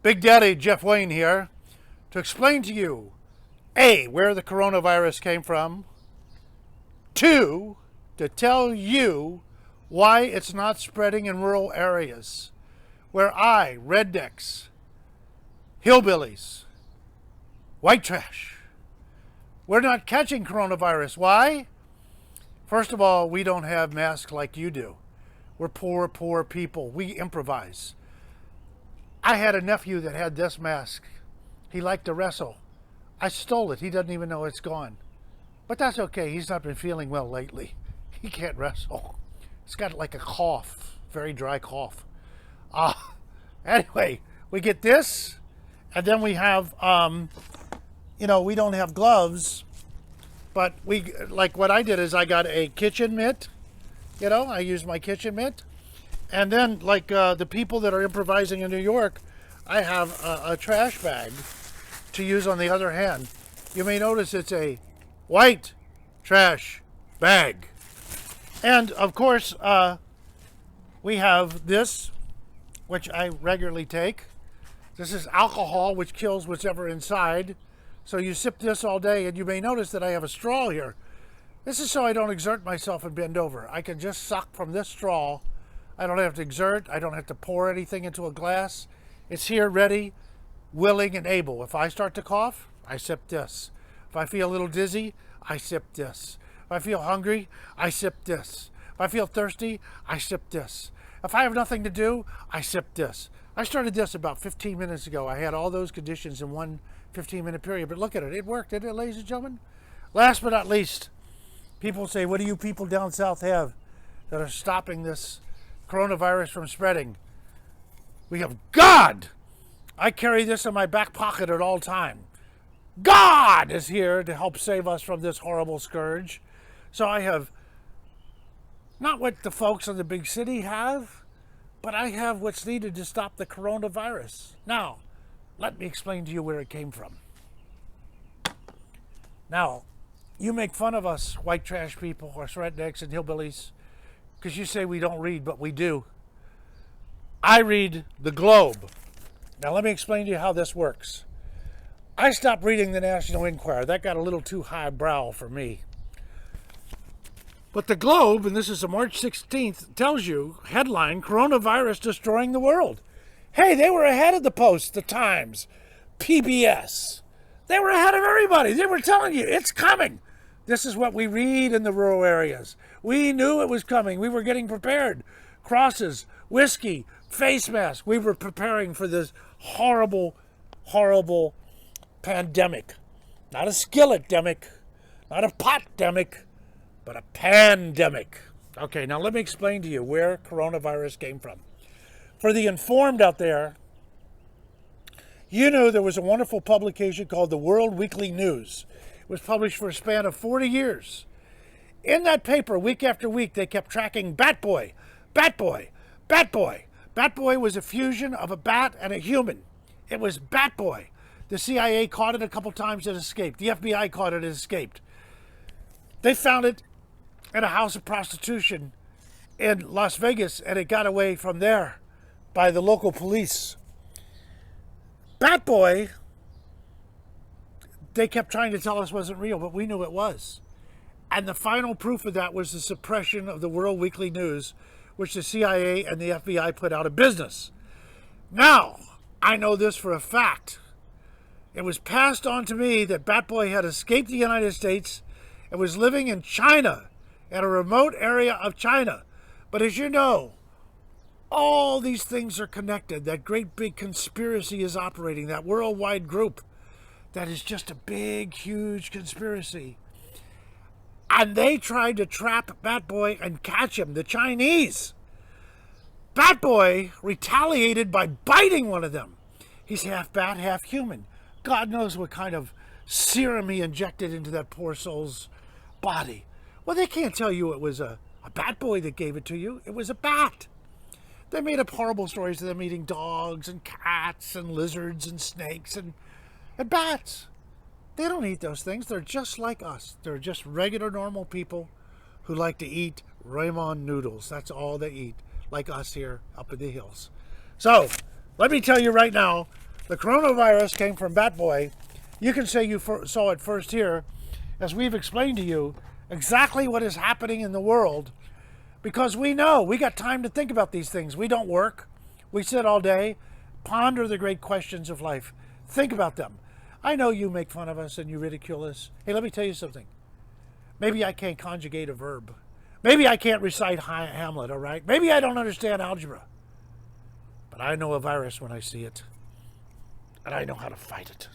Big Daddy Jeff Wayne here to explain to you A, where the coronavirus came from, 2, to tell you why it's not spreading in rural areas where rednecks, hillbillies, white trash, we're not catching coronavirus. Why? First of all, we don't have masks like you do. We're poor people. We improvise. I had a nephew that had this mask. He liked to wrestle. I stole it. He doesn't even know it's gone. But that's okay. He's not been feeling well lately. He can't wrestle. He's got like a cough, very dry cough. Anyway, we get this, and then we have, we don't have gloves, but like what I did is I got a kitchen mitt. I use my kitchen mitt. And then, like the people that are improvising in New York, I have a trash bag to use on the other hand. You may notice it's a white trash bag. And, of course, we have this, which I regularly take. This is alcohol, which kills whatever inside. So you sip this all day, and you may notice that I have a straw here. This is so I don't exert myself and bend over. I can just suck from this straw. I don't have to exert. I don't have to pour anything into a glass. It's here ready, willing, and able. If I start to cough, I sip this. If I feel a little dizzy, I sip this. If I feel hungry, I sip this. If I feel thirsty, I sip this. If I have nothing to do, I sip this. I started this about 15 minutes ago. I had all those conditions in one 15-minute period. But look at it. It worked, didn't it, ladies and gentlemen? Last but not least, people say, what do you people down south have that are stopping this coronavirus from spreading? We have God. I carry this in my back pocket at all time. God is here to help save us from this horrible scourge. So I have not what the folks in the big city have, but I have what's needed to stop the coronavirus. Now, let me explain to you where it came from. Now, you make fun of us white trash people, us rednecks and hillbillies, because you say we don't read, but we do. I read the Globe. Now let me explain to you how this works. I stopped reading the National Enquirer. That got a little too highbrow for me. But the Globe, and this is a March 16th, tells you, headline, coronavirus destroying the world. Hey, they were ahead of the Post, the Times, PBS. They were ahead of everybody. They were telling you, it's coming. This is what we read in the rural areas. We knew it was coming. We were getting prepared. Crosses, whiskey, face masks. We were preparing for this horrible, horrible pandemic. Not a skillet-demic, not a pot-demic, but a pandemic. Okay, now let me explain to you where coronavirus came from. For the informed out there, you know there was a wonderful publication called the World Weekly News. It was published for a span of 40 years. In that paper, week after week, they kept tracking Bat Boy, Bat Boy, Bat Boy. Bat Boy was a fusion of a bat and a human. It was Bat Boy. The CIA caught it a couple times, it escaped. The FBI caught it, it escaped. They found it in a house of prostitution in Las Vegas, and it got away from there by the local police. Bat Boy, they kept trying to tell us wasn't real, but we knew it was. And the final proof of that was the suppression of the World Weekly News, which the CIA and the FBI put out of business. Now, I know this for a fact. It was passed on to me that Bat Boy had escaped the United States and was living in China, in a remote area of China. But as you know, all these things are connected. That great big conspiracy is operating, that worldwide group. That is just a big, huge conspiracy. And they tried to trap Bat Boy and catch him, the Chinese. Bat Boy retaliated by biting one of them. He's half bat, half human. God knows what kind of serum he injected into that poor soul's body. Well, they can't tell you it was a Bat Boy that gave it to you. It was a bat. They made up horrible stories of them eating dogs and cats and lizards and snakes and bats. They don't eat those things. They're just like us. They're just regular, normal people who like to eat ramen noodles. That's all they eat, like us here up in the hills. So, let me tell you right now, The coronavirus came from Bat Boy. You can say you saw it first here, as we've explained to you exactly what is happening in the world, because we know we got time to think about these things. We don't work. We sit all day, ponder the great questions of life. Think about them. I know you make fun of us and you ridicule us. Hey, let me tell you something. Maybe I can't conjugate a verb. Maybe I can't recite Hamlet, all right? Maybe I don't understand algebra. But I know a virus when I see it. And I know how to fight it.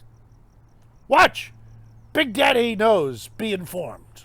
Watch! Big Daddy knows. Be informed.